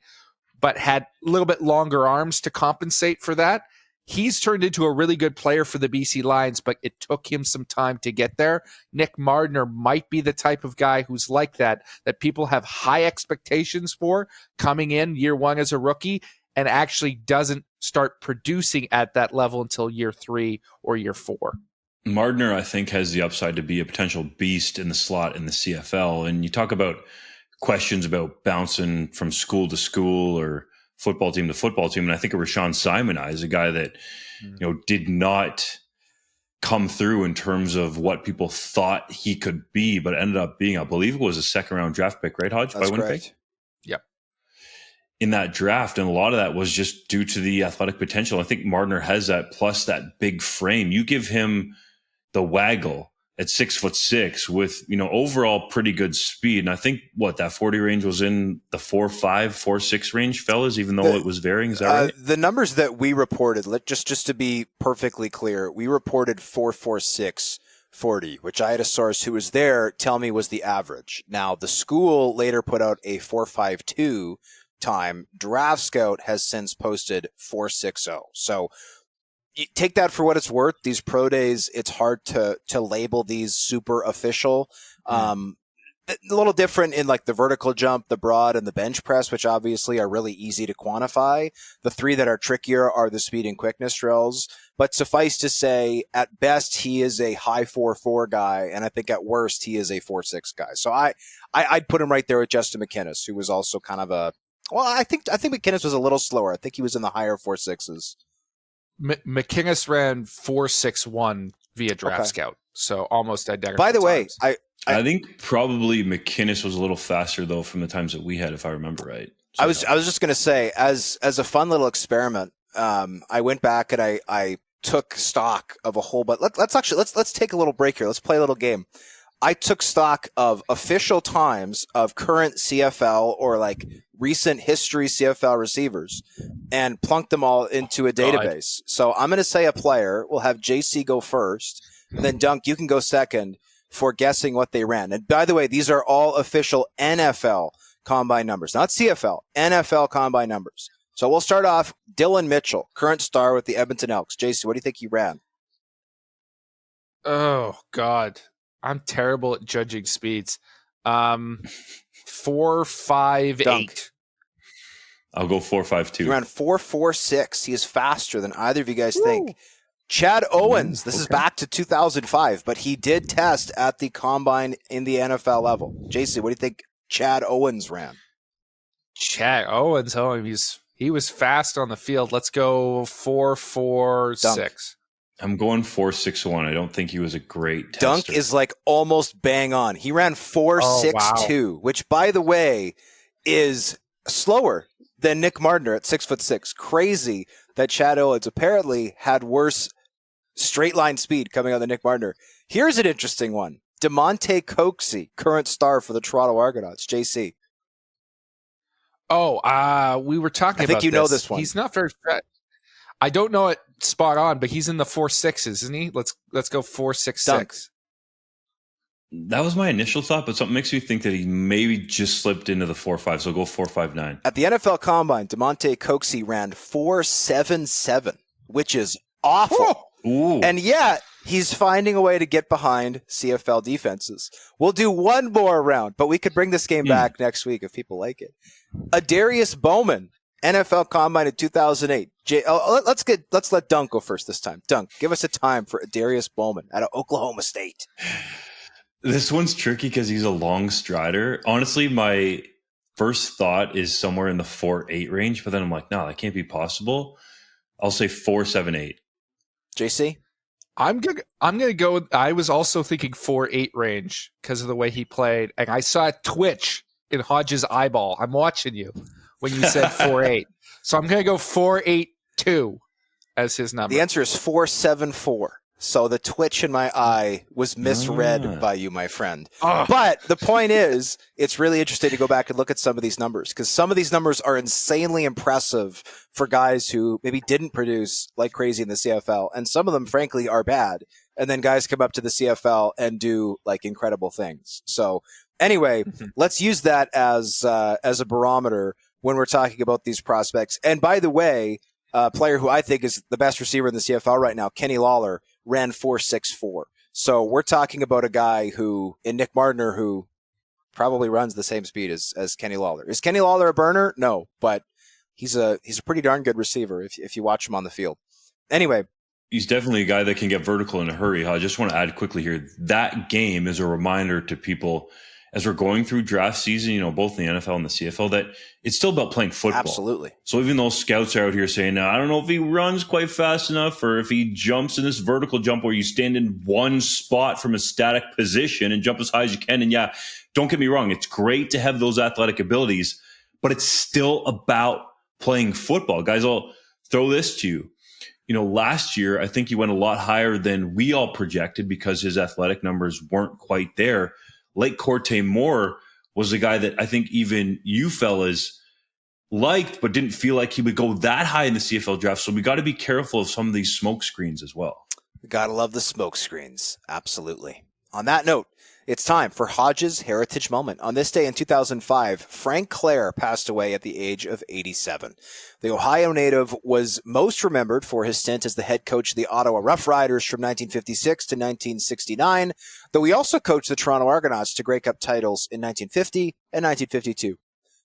but had a little bit longer arms to compensate for that. He's turned into a really good player for the BC Lions, but it took him some time to get there. Nick Mardner might be the type of guy who's like that people have high expectations for coming in year 1 as a rookie and actually doesn't start producing at that level until year 3 or year 4.
Mardner, I think, has the upside to be a potential beast in the slot in the CFL. And you talk about questions about bouncing from school to school or football team to football team. And I think of Rashawn Simon is a guy that, did not come through in terms of what people thought he could be, but ended up being, I believe it was a 2nd round draft pick, right, Hodge?
That's
by Winnipeg?
correct.
Yep.
In that draft. And a lot of that was just due to the athletic potential. I think Mardner has that, plus that big frame. You give him the waggle at 6'6" with, overall pretty good speed. And I think that 40 range was in the 4.5, 4.6 range, fellas, even though it was varying. Is that right?
The numbers that we reported, just to be perfectly clear, we reported 4.46 40, which I had a source who was there tell me was the average. Now, the school later put out a 4.52 time. Draft Scout has since posted 4.60. So you take that for what it's worth. These pro days, it's hard to label these super official. A little different in like the vertical jump, the broad, and the bench press, which obviously are really easy to quantify. The 3 that are trickier are the speed and quickness drills. But suffice to say, at best, he is a high 4.4 guy, and I think at worst, he is a 4.6 guy. So I'd put him right there with Justin McInnis, who was also kind of I think McInnis was a little slower. I think he was in the higher 4.6s.
McInnis ran 4.61 via Draft Scout, so almost identical.
By the way,
I think probably McInnis was a little faster though from the times that we had, if I remember right. So
I was just going to say, as a fun little experiment, I went back and I took stock of a whole. But let's take a little break here. Let's play a little game. I took stock of official times of current CFL or like recent history CFL receivers and plunked them all into a database. So I'm going to say a player. We'll have JC go first. And then Dunk, you can go second for guessing what they ran. And by the way, these are all official NFL combine numbers, not CFL, NFL combine numbers. So we'll start off. Dylan Mitchell, current star with the Edmonton Elks. JC, what do you think he ran?
Oh, God. I'm terrible at judging speeds. 4.58.
Dunk.
I'll go 4.52.
He ran 4.46. He is faster than either of you guys think. Chad Owens, this is back to 2005, but he did test at the combine in the NFL level. JC, what do you think Chad Owens ran?
Chad Owens, he was fast on the field. Let's go 4.46.
I'm going 4.61. I don't think he was a great tester.
Dunk is like almost bang on. He ran 4.62, which, by the way, is slower than Nick Mardner at 6'6". Crazy that Chad Owens apparently had worse straight line speed coming out of Nick Mardner. Here's an interesting one. DeMonte Coxey, current star for the Toronto Argonauts. JC.
We were talking about this.
I think you know this one.
He's not very fat. I don't know it spot on, but he's in the 4.6s, isn't he? Let's go 4.66.
That was my initial thought, but something makes me think that he maybe just slipped into the 4.5, so I'll go 4.59.
At the NFL Combine, DeMonte Coxey ran 4.77, which is awful.
Ooh.
And yet, he's finding a way to get behind CFL defenses. We'll do one more round, but we could bring this game back next week if people like it. Adarius Bowman, NFL Combine in 2008. Let's let Dunk go first this time. Dunk, give us a time for Adarius Bowman out of Oklahoma State.
This one's tricky because he's a long strider. Honestly, my first thought is somewhere in the 4.8 range, but then I'm like, no, that can't be possible. I'll say 4.78.
JC?
I'm gonna go. I was also thinking 4.8 range because of the way he played, and I saw a twitch in Hodge's eyeball. I'm watching you when you said 4.8, so I'm gonna go 4.82 as his number.
The answer is 4.74. So the twitch in my eye was misread by you, my friend. But the point is, it's really interesting to go back and look at some of these numbers because some of these numbers are insanely impressive for guys who maybe didn't produce like crazy in the CFL. And some of them, frankly, are bad. And then guys come up to the CFL and do like incredible things. So anyway, let's use that as a barometer when we're talking about these prospects. And by the way, a player who I think is the best receiver in the CFL right now, Kenny Lawler, ran 4.64. So we're talking about a guy who, in Nick Mardner, who probably runs the same speed as Kenny Lawler. Is Kenny Lawler a burner? No, but he's a pretty darn good receiver if you watch him on the field. Anyway.
He's definitely a guy that can get vertical in a hurry. I just want to add quickly here, that game is a reminder to people as we're going through draft season, both in the NFL and the CFL, that it's still about playing football.
Absolutely.
So even though scouts are out here saying, I don't know if he runs quite fast enough or if he jumps in this vertical jump where you stand in one spot from a static position and jump as high as you can. And yeah, don't get me wrong. It's great to have those athletic abilities, but it's still about playing football. Guys, I'll throw this to you. Last year, I think he went a lot higher than we all projected because his athletic numbers weren't quite there. Lake Corte Moore was a guy that I think even you fellas liked, but didn't feel like he would go that high in the CFL draft. So we got to be careful of some of these smoke screens as well.
Gotta love the smoke screens. Absolutely. On that note, it's time for Hodge's Heritage Moment. On this day in 2005, Frank Clair passed away at the age of 87. The Ohio native was most remembered for his stint as the head coach of the Ottawa Roughriders from 1956 to 1969, though he also coached the Toronto Argonauts to Grey Cup titles in 1950 and 1952.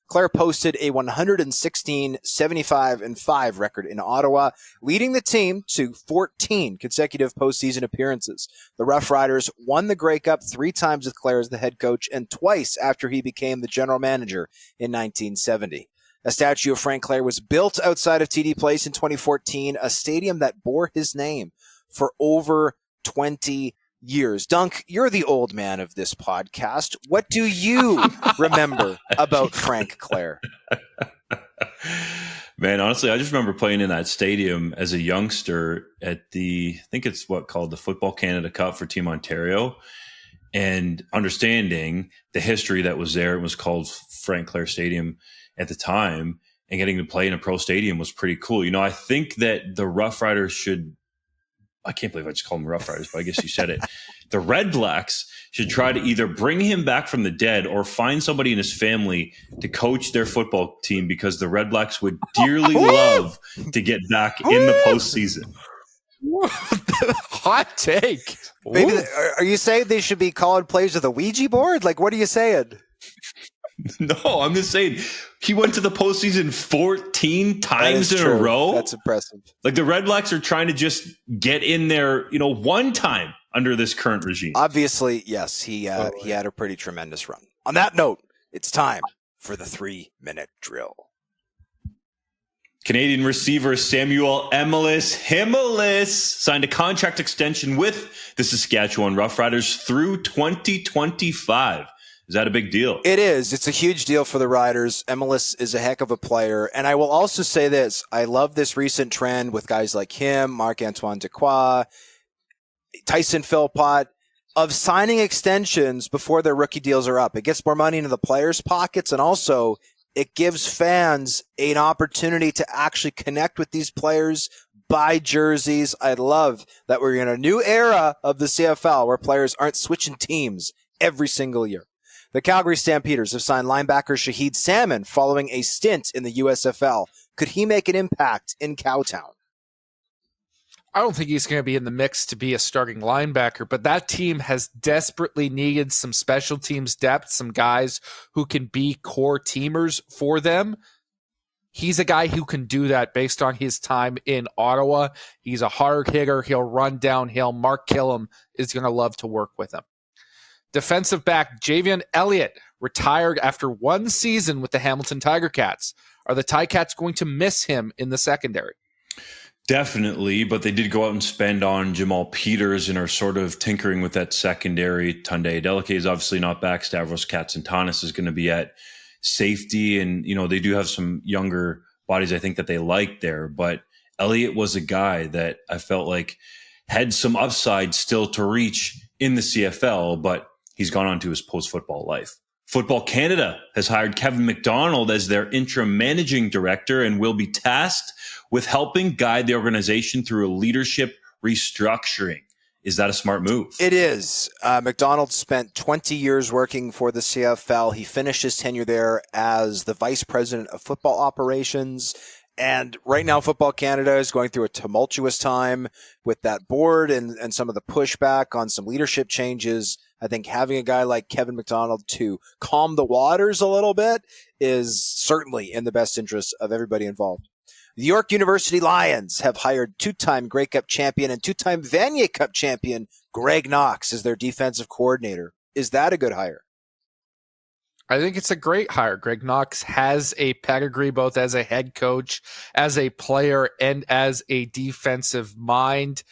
Clair posted a 116, 75, and 5 record in Ottawa, leading the team to 14 consecutive postseason appearances. The Roughriders won the Grey Cup 3 times with Clair as the head coach and twice after he became the general manager in 1970. A statue of Frank Clair was built outside of TD Place in 2014, a stadium that bore his name for over 20 years. Dunk, you're the old man of this podcast. What do you remember about Frank Clair?
Man, honestly, I just remember playing in that stadium as a youngster at I think it's called the Football Canada Cup for Team Ontario, and understanding the history that was there. It was called Frank Clair Stadium at the time, and getting to play in a pro stadium was pretty cool. I think that the Rough Riders should I can't believe I just called them Rough Riders, but I guess you said it. The Red Blacks should try to either bring him back from the dead or find somebody in his family to coach their football team, because the Red Blacks would dearly love to get back in the postseason.
Hot take.
Maybe are you saying they should be calling plays with a Ouija board? Like, what are you saying?
No, I'm just saying he went to the postseason 14 times in a row.
That's impressive.
Like, the Red Blacks are trying to just get in there, one time under this current regime.
Obviously, yes, he had a pretty tremendous run. On that note, it's time for the 3-minute drill.
Canadian receiver Samuel Himelis signed a contract extension with the Saskatchewan Roughriders through 2025. Is that a big deal?
It is. It's a huge deal for the Riders. Emelis is a heck of a player. And I will also say this. I love this recent trend with guys like him, Marc-Antoine Dequoy, Tyson Philpott, of signing extensions before their rookie deals are up. It gets more money into the players' pockets, and also it gives fans an opportunity to actually connect with these players, buy jerseys. I love that we're in a new era of the CFL where players aren't switching teams every single year. The Calgary Stampeders have signed linebacker Shahid Salmon following a stint in the USFL. Could he make an impact in Cowtown?
I don't think he's going to be in the mix to be a starting linebacker, but that team has desperately needed some special teams depth, some guys who can be core teamers for them. He's a guy who can do that based on his time in Ottawa. He's a hard hitter. He'll run downhill. Mark Killam is going to love to work with him. Defensive back Javion Elliott retired after one season with the Hamilton Tiger Cats. Are the Ticats going to miss him in the secondary?
Definitely, but they did go out and spend on Jamal Peters and are sort of tinkering with that secondary. Tunde Adeleke is obviously not back. Stavros Katsantanis is going to be at safety, and they do have some younger bodies I think that they like there. But Elliott was a guy that I felt like had some upside still to reach in the CFL, but he's gone on to his post-football life. Football Canada has hired Kevin McDonald as their interim managing director and will be tasked with helping guide the organization through a leadership restructuring. Is that a smart move?
It is. McDonald spent 20 years working for the CFL. He finished his tenure there as the vice president of football operations. And right now, Football Canada is going through a tumultuous time with that board and some of the pushback on some leadership changes. I think having a guy like Kevin McDonald to calm the waters a little bit is certainly in the best interest of everybody involved. The York University Lions have hired two-time Grey Cup champion and two-time Vanier Cup champion Greg Knox as their defensive coordinator. Is that a good hire?
I think it's a great hire. Greg Knox has a pedigree both as a head coach, as a player, and as a defensive mind.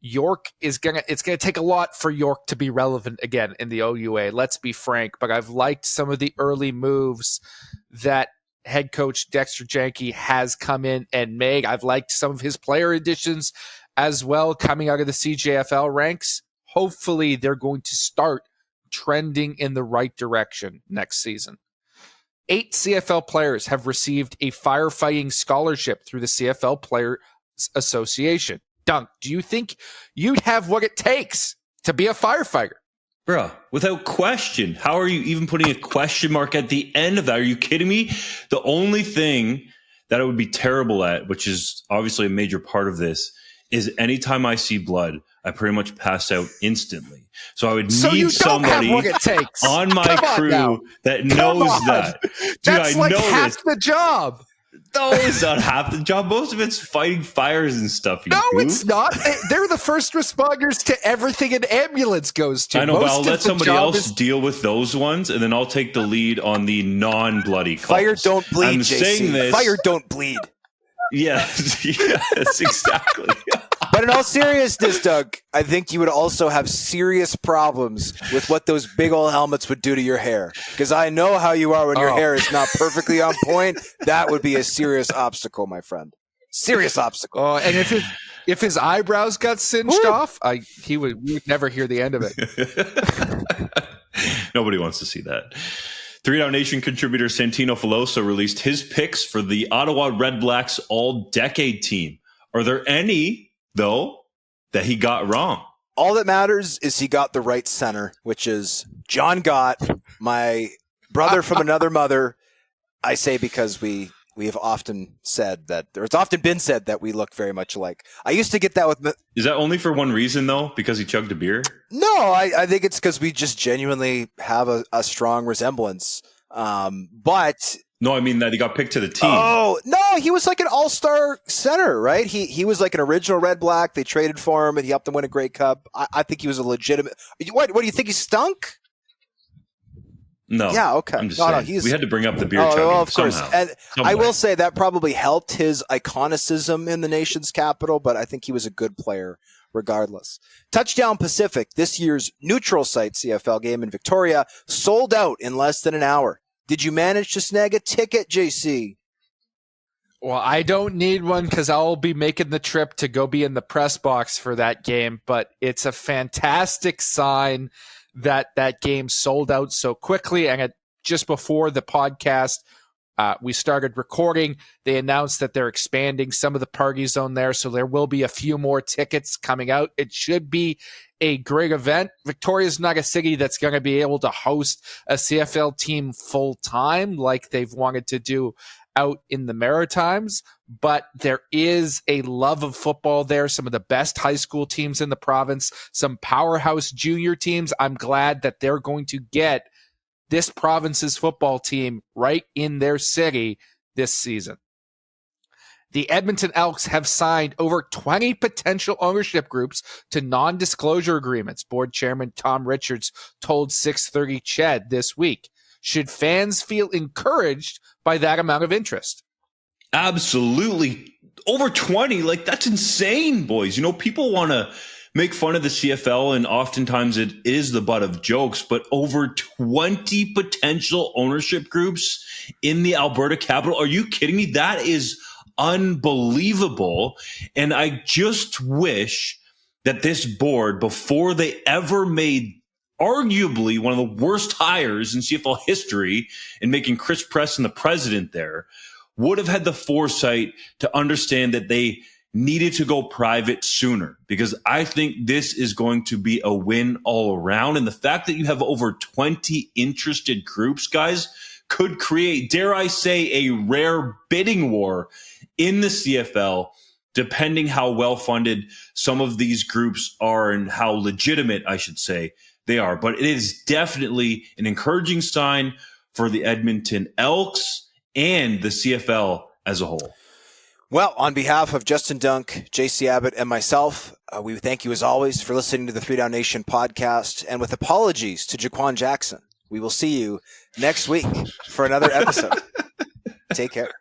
York it's gonna take a lot for York to be relevant again in the OUA. Let's be frank, but I've liked some of the early moves that head coach Dexter Janke has come in and made. I've liked some of his player additions as well coming out of the CJFL ranks. Hopefully they're going to start trending in the right direction next season. 8 CFL players have received a firefighting scholarship through the CFL Players Association. Dunk, do you think you'd have what it takes to be a firefighter?
Bruh, without question. How are you even putting a question mark at the end of that? Are you kidding me? The only thing that I would be terrible at, which is obviously a major part of this, is anytime I see blood, I pretty much pass out instantly. So I would need somebody on my crew that knows that. Dude,
that's
I
like
know
half
this.
the job.
No, it's not half the job. Most of it's fighting fires and stuff.
No, it's not. They're the first responders to everything an ambulance goes to.
I know, but I'll let somebody else deal with those ones, and then I'll take the lead on the non-bloody calls.
Fire don't bleed,
I'm
JC.
saying this.
Fire don't bleed.
Yes, exactly.
But in all seriousness, Doug, I think you would also have serious problems with what those big old helmets would do to your hair. Because I know how you are when your hair is not perfectly on point. That would be a serious obstacle, my friend. Serious obstacle.
Oh, and if his eyebrows got singed off, we would never hear the end of it.
Nobody wants to see that. 3 Down Nation contributor Santino Filoso released his picks for the Ottawa Red Blacks all-decade team. Are there any, though, that he got wrong.
All that matters is he got the right center, which is John Gott, my brother from another mother. I say because we have often said that, or it's often been said that we look very much alike. I used to get that with...
Is that only for one reason, though? Because he chugged a beer?
No, I think it's because we just genuinely have a strong resemblance. But...
No, I mean that he got picked to the team.
Oh, no, he was like an all-star center, right? He was like an original Red-Black. They traded for him, and he helped them win a Grey Cup. I think he was a legitimate... What do you think, he stunk?
No.
Yeah, okay.
I'm just saying. We had to bring up the beer chugging
well, of course.
somehow.
And I will say that probably helped his iconicism in the nation's capital, but I think he was a good player regardless. Touchdown Pacific, this year's neutral site CFL game in Victoria, sold out in less than an hour. Did you manage to snag a ticket, JC?
Well, I don't need one because I'll be making the trip to go be in the press box for that game, but it's a fantastic sign that game sold out so quickly. And just before the podcast, we started recording, they announced that they're expanding some of the party zone there, so there will be a few more tickets coming out. It should be a great event. Victoria's not a city that's going to be able to host a CFL team full time like they've wanted to do out in the Maritimes, but there is a love of football there. Some of the best high school teams in the province, some powerhouse junior teams. I'm glad that they're going to get this province's football team right in their city this season. The Edmonton Elks have signed over 20 potential ownership groups to non-disclosure agreements, Board Chairman Tom Richards told 630 Ched this week. Should fans feel encouraged by that amount of interest?
Absolutely. Over 20, like that's insane, boys. You know, people want to make fun of the CFL, and oftentimes it is the butt of jokes, but over 20 potential ownership groups in the Alberta capital. Are you kidding me? That is unbelievable. And I just wish that this board, before they ever made arguably one of the worst hires in CFL history in making Chris Preston the president there, would have had the foresight to understand that they needed to go private sooner, because I think this is going to be a win all around. And the fact that you have over 20 interested groups, guys, could create, dare I say, a rare bidding war in the CFL, depending how well-funded some of these groups are and how legitimate, I should say, they are. But it is definitely an encouraging sign for the Edmonton Elks and the CFL as a whole.
Well, on behalf of Justin Dunk, JC Abbott, and myself, we thank you as always for listening to the 3 Down Nation podcast. And with apologies to Jaquan Jackson, we will see you next week for another episode. Take care.